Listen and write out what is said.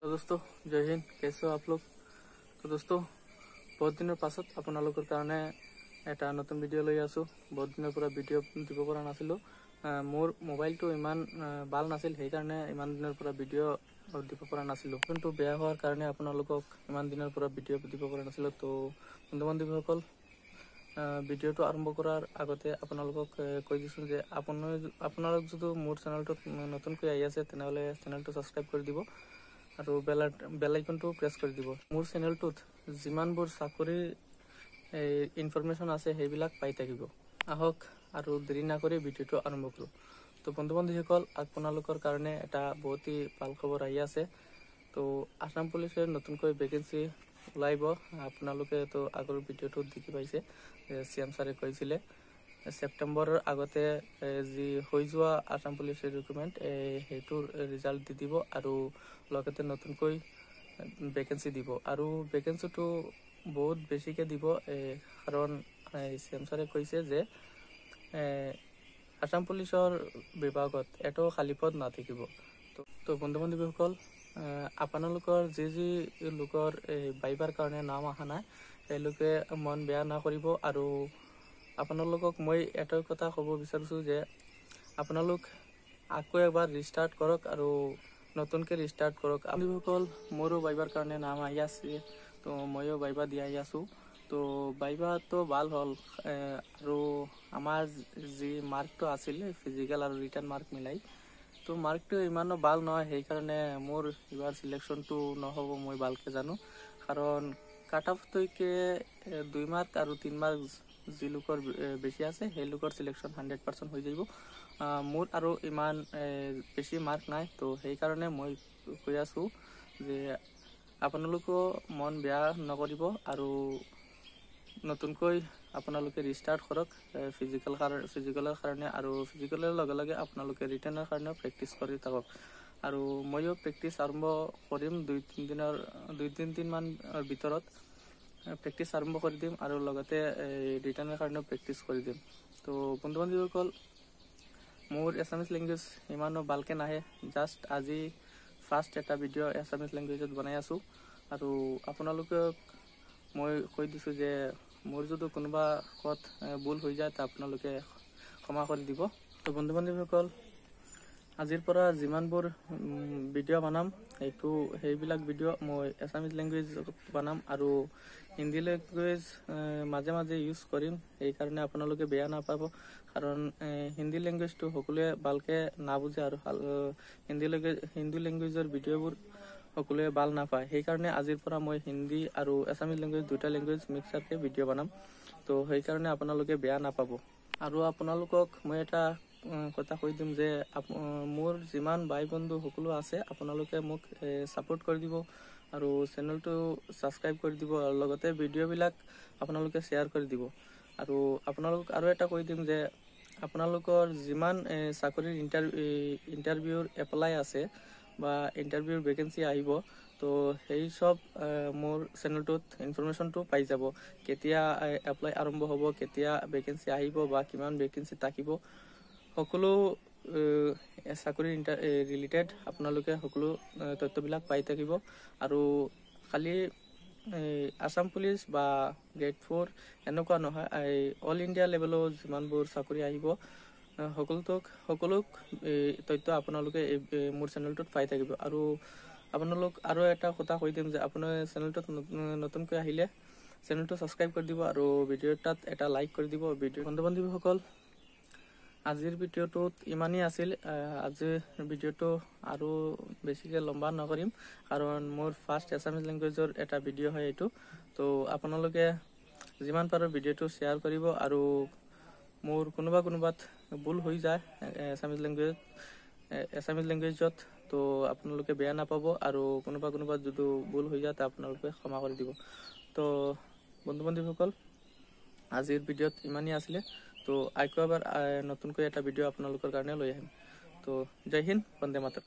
तो दोस्तों जय हिंद। कैसे हो आप लोग। तो दोस्तों बहुत दिनर पाছত আপোনালোকৰ কাৰণে এটা নতুন ভিডিঅ' লৈ আছো। বহুত দিনৰ পৰা ভিডিঅ' দিব পৰা নাছিলো। মোৰ মোবাইলটো ইমান ভাল নাছিল, সেইকাৰণে ইমান দিনৰ পৰা ভিডিঅ' দিব পৰা নাছিলো। কিন্তু বেয়া হোৱাৰ কাৰণে আপোনালোকক ইমান দিনৰ পৰা ভিডিঅ' দিব পৰা নাছিলো। তো বন্ধু বান্ধৱীসকল, ভিডিঅ'টো আৰম্ভ কৰাৰ আগতে আপোনালোকক কৈ দিছোঁ যে আপোনালোক যদি মোৰ চেনেলটোত নতুনকৈ আহি আছে তেনেহ'লে চেনেলটো ছাবস্ক্ৰাইব কৰি দিব আৰু বেল আইকনটো প্ৰেছ কৰি দিব। মোৰ চেনেলটোত যিমানবোৰ চাকৰিৰ ইনফৰমেশ্যন আছে সেইবিলাক পাই থাকিব। আহক আৰু দেৰি নকৰি ভিডিঅ'টো আৰম্ভ কৰোঁ। তো বন্ধু বান্ধৱীসকল, আপোনালোকৰ কাৰণে এটা বহুতেই ভাল খবৰ আহি আছে। তো আসাম পুলিচে নতুনকৈ ভেকেঞ্চি ওলাইব। আপোনালোকে তো আগৰ ভিডিঅ'টোত দেখি পাইছে, CM ছাৰে কৈছিলে ছেপ্টেম্বৰৰ আগতে যি হৈ যোৱা আসাম পুলিচৰ ৰিক্ৰুটমেণ্ট সেইটোৰ ৰিজাল্ট দি দিব আৰু লগতে নতুনকৈ ভেকেঞ্চি দিব। আৰু ভেকেঞ্চিটো বহুত বেছিকৈ দিব, কাৰণ CM ছাৰে কৈছে যে আসাম পুলিচৰ বিভাগত এটাও খালী পদ নাথাকিব। তো বন্ধু বান্ধৱীসকল, আপোনালোকৰ যি লোকৰ বাইবাৰ কাৰণে নাম অহা নাই তেওঁলোকে মন বেয়া নকৰিব। আৰু আপোনালোকক মই এটাই কথা ক'ব বিচাৰিছোঁ যে আপোনালোক আকৌ এবাৰ ৰিষ্টাৰ্ট কৰক আৰু নতুনকৈ ৰিষ্টাৰ্ট কৰক। আপোনালোকসকল, মোৰো বাইবাৰ কাৰণে নাম আহি আছে, তো ময়ো বাইবা দি আহি আছোঁ। তো বাইবাটো ভাল হ'ল আৰু আমাৰ যি মাৰ্কটো আছিল ফিজিকেল আৰু ৰিটাৰ্ণ মাৰ্ক মিলাই, তো মাৰ্কটো ইমানো ভাল নহয়। সেইকাৰণে মোৰ এইবাৰ চিলেকশ্যনটো নহ'ব, মই ভালকৈ জানো। কাৰণ কাট অফলৈকে 2 মাৰ্ক আৰু 3 মাৰ্ক যি লোকৰ বেছি আছে সেই লোকৰ চিলেকশ্যন 100% হৈ যাব। মোৰ আৰু ইমান বেছি মাৰ্ক নাই, তো সেইকাৰণে মই কৈ আছোঁ যে আপোনালোকেও মন বেয়া নকৰিব আৰু নতুনকৈ আপোনালোকে ৰিষ্টাৰ্ট কৰক ফিজিকেলৰ কাৰণে। আৰু ফিজিকেলৰ লগে লগে আপোনালোকে ৰিটাৰ্ণৰ কাৰণেও প্ৰেক্টিচ কৰি থাকক। আৰু ময়ো প্ৰেক্টিচ আৰম্ভ কৰিম 2-3 দিনমানৰ ভিতৰত প্ৰেক্টিচ আৰম্ভ কৰি দিম আৰু লগতে ৰিটাৰ্ণৰ কাৰণেও প্ৰেক্টিচ কৰি দিম। তো বন্ধু বান্ধৱীসকল, মোৰ এছামিছ লেংগুৱেজ ইমানো ভালকৈ নাহে। জাষ্ট আজি ফাৰ্ষ্ট এটা ভিডিঅ' এছামিছ লেংগুৱেজত বনাই আছোঁ। আৰু আপোনালোকক মই কৈ দিছোঁ যে মোৰ যদি কোনোবা ক'ত ভুল হৈ যায় তো আপোনালোকে ক্ষমা কৰি দিব। তো বন্ধু বান্ধৱীসকল, আজিৰ পৰা যিমানবোৰ ভিডিঅ' বনাম সেইবিলাক ভিডিঅ' মই এছামিছ লেংগুৱেজত বনাম আৰু হিন্দী লেংগুৱেজ মাজে মাজে ইউজ কৰিম। সেইকাৰণে আপোনালোকে বেয়া নাপাব, কাৰণ হিন্দী লেংগুৱেজটো সকলোৱে ভালকৈ নাবুজে আৰু হিন্দী লেংগুৱেজৰ ভিডিঅ'বোৰ সকলোৱে ভাল নাপায়। সেইকাৰণে আজিৰ পৰা মই হিন্দী আৰু এছামিছ লেংগুৱেজ দুটা লেংগুৱেজ মিক্সাৰকৈ ভিডিঅ' বনাম। তো সেইকাৰণে আপোনালোকে বেয়া নাপাব। আৰু আপোনালোকক মই এটা কথা কৈ দিম যে মোৰ যিমান ভাই বন্ধু সকলো আছে আপোনালোকে মোক ছাপোৰ্ট কৰি দিব আৰু চেনেলটো ছাবস্ক্ৰাইব কৰি দিব আৰু লগতে ভিডিঅ'বিলাক আপোনালোকে শ্বেয়াৰ কৰি দিব। আৰু আপোনালোক আৰু এটা কৈ দিম যে আপোনালোকৰ যিমান চাকৰিৰ ইণ্টাৰভিউৰ এপ্লাই আছে বা ইণ্টাৰভিউৰ ভেকেঞ্চি আহিব, তো সেই চব মোৰ চেনেলটোত ইনফৰমেশ্যনটো পাই যাব। কেতিয়া এপ্লাই আৰম্ভ হ'ব, কেতিয়া ভেকেঞ্চি আহিব বা কিমান ভেকেঞ্চি থাকিব, সকলো চাকৰিৰ ৰিলেটেড আপোনালোকে সকলো তথ্যবিলাক পাই থাকিব। আৰু খালি আসাম পুলিচ বা গ্ৰেড 4 এনেকুৱা নহয়, অল ইণ্ডিয়া লেভেলৰ যিমানবোৰ চাকৰি আহিব সকলো তথ্য আপোনালোকে মোৰ চেনেলটোত পাই থাকিব। আৰু আপোনালোক আৰু এটা কথা কৈ দিম যে আপোনাৰ চেনেলটোত নতুনকৈ আহিলে চেনেলটো ছাবস্ক্ৰাইব কৰি দিব আৰু ভিডিঅ'টাত এটা লাইক কৰি দিব। বন্ধু বান্ধৱীসকল, আজিৰ ভিডিঅ'টোত ইমানেই আছিল। আজিৰ ভিডিঅ'টো আৰু বেছিকৈ লম্বা নকৰিম, কাৰণ মোৰ ফাৰ্ষ্ট এছামিছ লেংগুৱেজৰ এটা ভিডিঅ' হয় এইটো। তো আপোনালোকে যিমান পাৰে ভিডিঅ'টো শ্বেয়াৰ কৰিব। আৰু মোৰ কোনোবাত ভুল হৈ যায় এছামিছ লেংগুৱেজত, তো আপোনালোকে বেয়া নাপাব। আৰু কোনোবাত যদি ভুল হৈ যায় তো আপোনালোকে ক্ষমা কৰি দিব। তো বন্ধু বান্ধৱীসকল, আজিৰ ভিডিঅ'ত ইমানেই আছিলে। তো আকৌ এবাৰ নতুনকৈ এটা ভিডিঅ' আপোনালোকৰ কাৰণে লৈ আহিম। তো জয় হিন্দ, বন্দে মাতৰম।